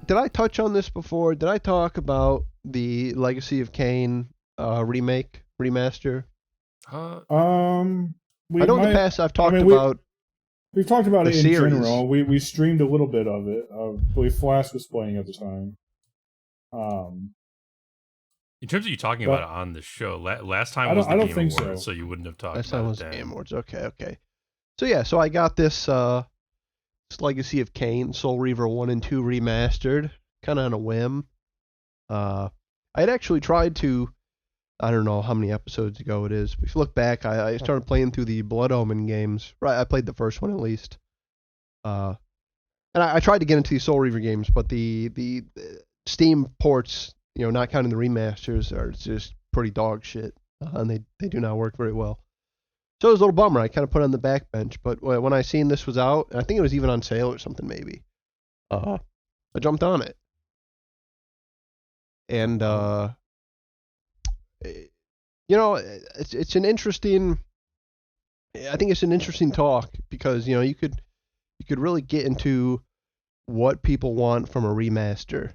did I touch on this before? Did I talk about the Legacy of Kain remaster? Uh, I We know in the might. past I've I talked mean, about we've talked about the it in series. general. We streamed a little bit of it. I believe Flash was playing at the time. Um, in terms of you talking about but it on the show, last time I was don't. the I don't Game think Awards, so. so you wouldn't have talked Last about time it was the then. Game Awards. Okay. So yeah, so I got this Legacy of Kain, Soul Reaver 1 and 2 remastered, kind of on a whim. I had actually tried to, I don't know how many episodes ago it is, but if you look back, I started playing through the Blood Omen games. Right, I played the first one at least. And I tried to get into the Soul Reaver games, but the Steam ports, not counting the remasters, are just pretty dog shit, and they do not work very well. So it was a little bummer. I kind of put it on the back bench, but when I seen this was out, and I think it was even on sale or something maybe, I jumped on it. And it's an interesting. I think it's an interesting talk because you could really get into what people want from a remaster.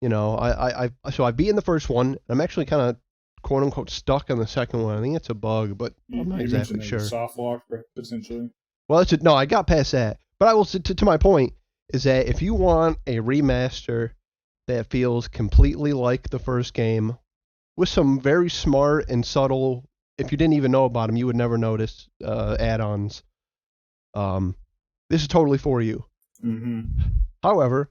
I've beaten the first one. I'm actually kind of quote unquote stuck on the second one. I think it's a bug, but I'm not exactly sure. Soft lock potentially. Well, no, I got past that. But I will to my point is that if you want a remaster that feels completely like the first game, with some very smart and subtle, if you didn't even know about them, you would never notice add-ons. This is totally for you. Mm-hmm. However,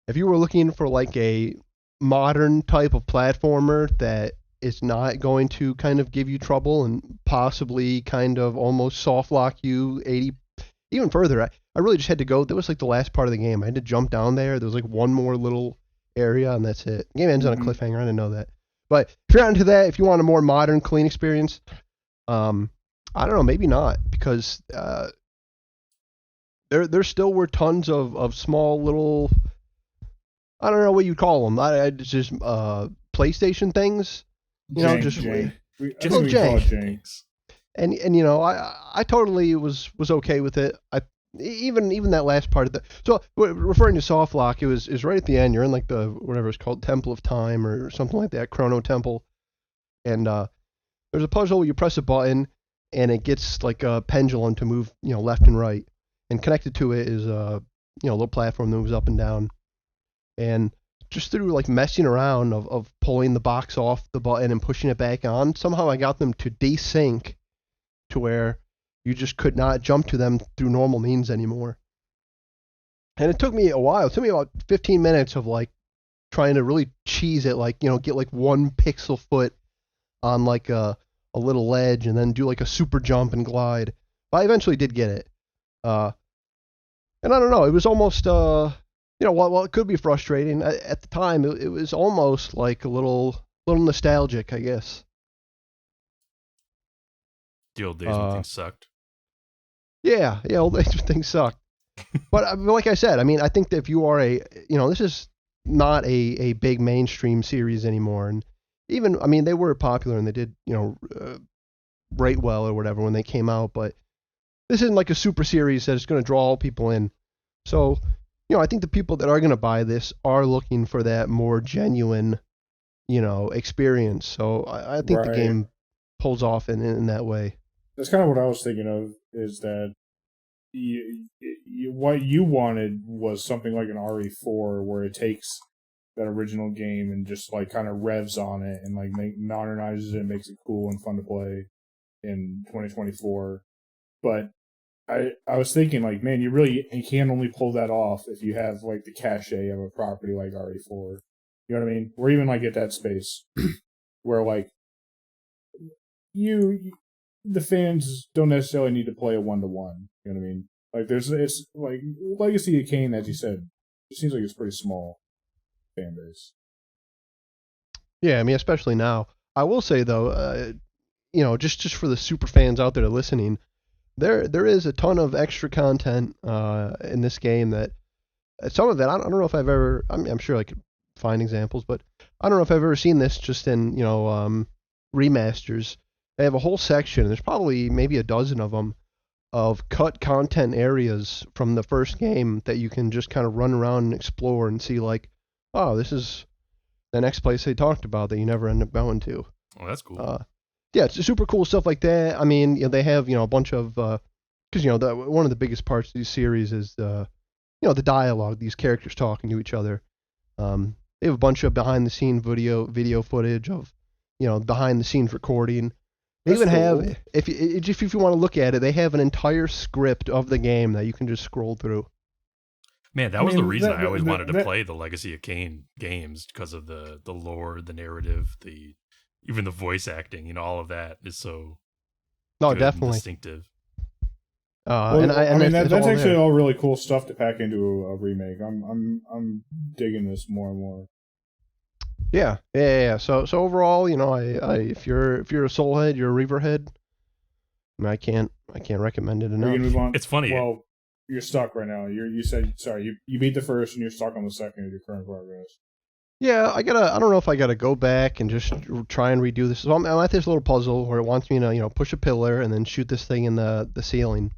if you were looking for like a modern type of platformer that is not going to kind of give you trouble and possibly kind of almost soft lock you 80, even further, I really just had to go. That was like the last part of the game. I had to jump down there. There was like one more little area and that's it. The game ends on a cliffhanger. I didn't know that. But if you're not into that, if you want a more modern, clean experience, I don't know, maybe not, because there still were tons of small little, I don't know what you call them. I just PlayStation things, just jank. Just jank. Things. And I totally was okay with it. Even that last part of the, so referring to soft lock, it was right at the end. You're in like the whatever it's called, Temple of Time or something like that, Chrono Temple, and there's a puzzle where you press a button and it gets like a pendulum to move left and right, and connected to it is a little platform that moves up and down, and just through like messing around of pulling the box off the button and pushing it back on, somehow I got them to desync to where you just could not jump to them through normal means anymore. And it took me a while. It took me about 15 minutes of like trying to really cheese it, like, get like 1 pixel foot on like a little ledge and then do like a super jump and glide. But I eventually did get it. And I don't know, it was almost, while it could be frustrating, at the time it was almost like a little nostalgic, I guess. The old days when things sucked. Yeah, old days when things sucked. But like I said, I mean, I think that if you are this is not a big mainstream series anymore. And even, I mean, they were popular and they did, rate well or whatever when they came out. But this isn't like a super series that is going to draw all people in. So, I think the people that are going to buy this are looking for that more genuine, experience. So I think the game pulls off in that way. That's kind of what I was thinking of, is that what you wanted was something like an RE4 where it takes that original game and just like kind of revs on it and like modernizes it and makes it cool and fun to play in 2024. But I was thinking, like, man, you can only pull that off if you have like the cachet of a property like RE4. You know what I mean? Or even like at that space where like the fans don't necessarily need to play a 1-1. You know what I mean? Like it's like Legacy of Kain, as you said, it seems like it's pretty small fan base. Yeah, I mean, especially now. I will say though, just for the super fans out there listening, there is a ton of extra content in this game that some of it I don't know if I've ever. I'm sure I could find examples, but I don't know if I've ever seen this just in remasters. They have a whole section. There's probably maybe a dozen of them of cut content areas from the first game that you can just kind of run around and explore and see like, oh, this is the next place they talked about that you never end up going to. Oh, that's cool. Yeah, it's super cool stuff like that. I mean, they have a bunch of because one of the biggest parts of these series is the dialogue, these characters talking to each other. They have a bunch of behind the scene video footage of behind the scenes recording. They even have, if you want to look at it, they have an entire script of the game that you can just scroll through. Man, that was the reason I always wanted to play the Legacy of Kain games, because of the lore, the narrative, even the voice acting, all of that is so definitely and distinctive. That's actually all really cool stuff to pack into a remake. I'm digging this more and more. Yeah. So overall, if you're a Soulhead, you're a Reaver head. I can't recommend it enough. Move on? It's funny. Well, you're stuck right now. You said sorry. You beat the first, and you're stuck on the second of your current progress. Yeah, I don't know if I gotta go back and just try and redo this. So I'm at this little puzzle where it wants me to push a pillar and then shoot this thing in the ceiling,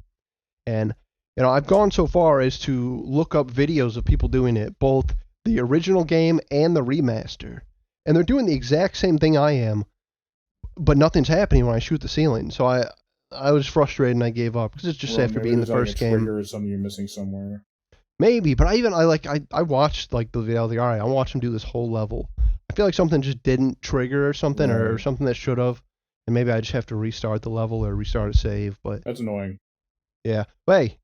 and I've gone so far as to look up videos of people doing it, both the original game and the remaster, and they're doing the exact same thing I am, but nothing's happening when I shoot the ceiling. So I was frustrated and I gave up because it's just after being the first game. Or something you're missing somewhere. Maybe, but I watched like the video. All right, I watched him do this whole level. I feel like something just didn't trigger or something, or something that should have, and maybe I just have to restart the level or restart a save. But that's annoying. Yeah, but hey,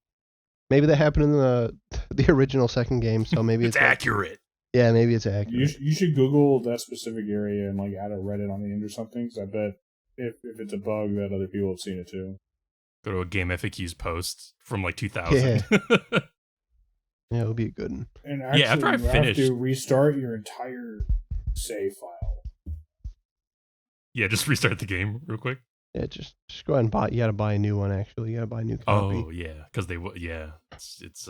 maybe that happened in the original second game, so maybe it's accurate. Yeah, maybe it's accurate. You should Google that specific area and add a Reddit on the end or something, because I bet if it's a bug that other people have seen it too. Go to a Game FAQs post from 2000. Yeah. Yeah, it would be a good one. And actually, after I finished, have to restart your entire save file. Yeah, just restart the game real quick. Yeah, just go ahead and buy. You got to buy a new one. Actually, you got to buy a new copy. Oh yeah, because it's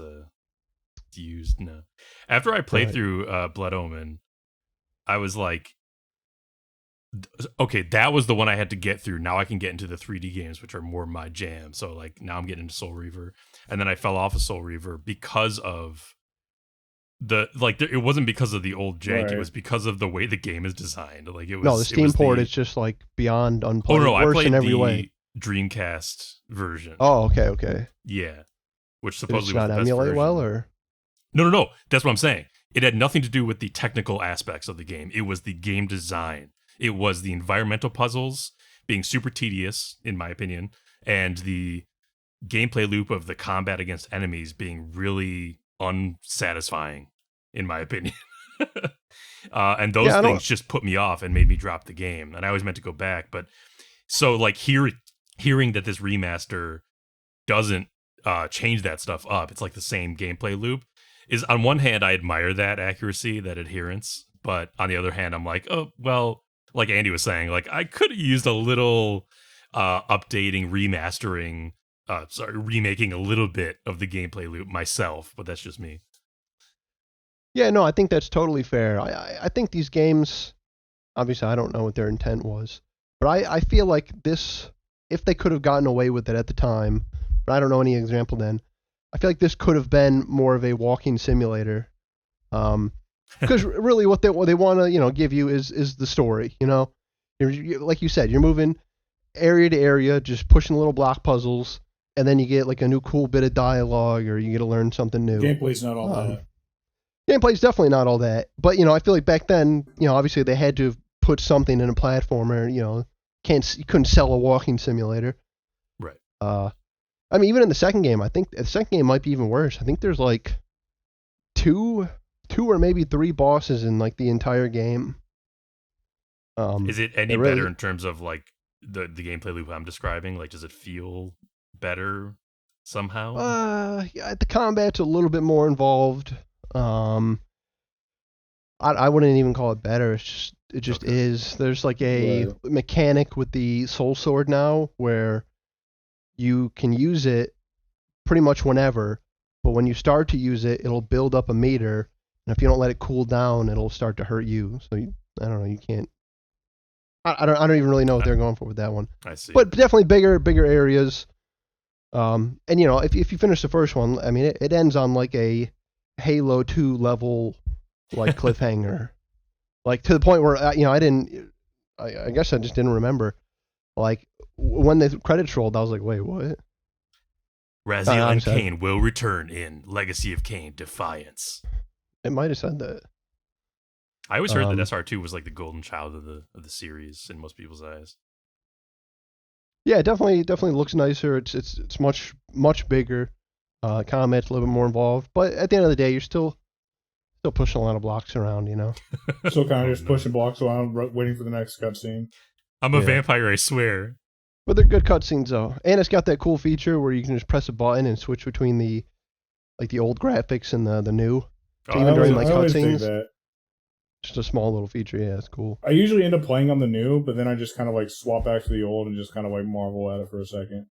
used. No, after I played through Blood Omen, I was like, okay, that was the one I had to get through. Now I can get into the 3D games, which are more my jam. So now I'm getting into Soul Reaver, and then I fell off of Soul Reaver because of it wasn't because of the old jank. Right. It was because of the way the game is designed. It was the Steam port is just beyond unplayable. Oh no, worse I played in every the way. Dreamcast version. Oh, okay. Yeah, which supposedly was the best emulate version. Well, or no. That's what I'm saying. It had nothing to do with the technical aspects of the game. It was the game design. It was the environmental puzzles being super tedious, in my opinion, and the gameplay loop of the combat against enemies being really unsatisfying, in my opinion. And those things just put me off and made me drop the game. And I always meant to go back. But so hearing that this remaster doesn't change that stuff up, it's the same gameplay loop, is on one hand, I admire that accuracy, that adherence. But on the other hand, I'm like, oh, well, like Andy was saying, I could have used a little updating, remastering, remaking a little bit of the gameplay loop myself, but that's just me. Yeah, no, I think that's totally fair. I think these games, obviously I don't know what their intent was, but I feel like this, if they could have gotten away with it at the time, but I don't know any example then, I feel like this could have been more of a walking simulator. Because really, what they want to give you is the story. You're, like you said, you're moving area to area, just pushing little block puzzles, and then you get a new cool bit of dialogue, or you get to learn something new. Gameplay's not all that. Gameplay's definitely not all that, but I feel like back then, obviously they had to put something in a platformer. You couldn't sell a walking simulator. Right. I mean, even in the second game, I think the second game might be even worse. I think there's two or maybe three bosses in the entire game. Is it any better in terms of the gameplay loop I'm describing? Does it feel better somehow? Yeah, the combat's a little bit more involved. I wouldn't even call it better. It just okay. is. There's a mechanic with the soul sword now where you can use it pretty much whenever, but when you start to use it, it'll build up a meter. And if you don't let it cool down, it'll start to hurt you. So I don't know. You can't. I don't even really know what they're going for with that one. I see. But definitely bigger areas. And if you finish the first one, I mean, it ends on like a Halo 2 level like cliffhanger, like to the point where I guess I just didn't remember. Like when the credits rolled, I was like, wait, what? Raziel and Kain will return in Legacy of Kain Defiance. It might have said that. I always heard that SR2 was like the golden child of the series in most people's eyes. Yeah, it definitely looks nicer. It's much bigger. Combat's a little bit more involved, but at the end of the day, you're still pushing a lot of blocks around, Still kind of just pushing blocks around, waiting for the next cutscene. I'm a vampire, I swear. But they're good cutscenes though, and it's got that cool feature where you can just press a button and switch between the old graphics and the new. So even during cutscenes. Just a small little feature, yeah, it's cool. I usually end up playing on the new, but then I just kind of like swap back to the old and just kind of like marvel at it for a second.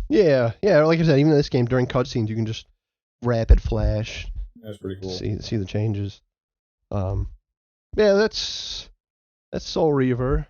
Yeah, like I said, even in this game during cutscenes, you can just rapid flash. That's pretty cool. See the changes. Yeah, that's Soul Reaver.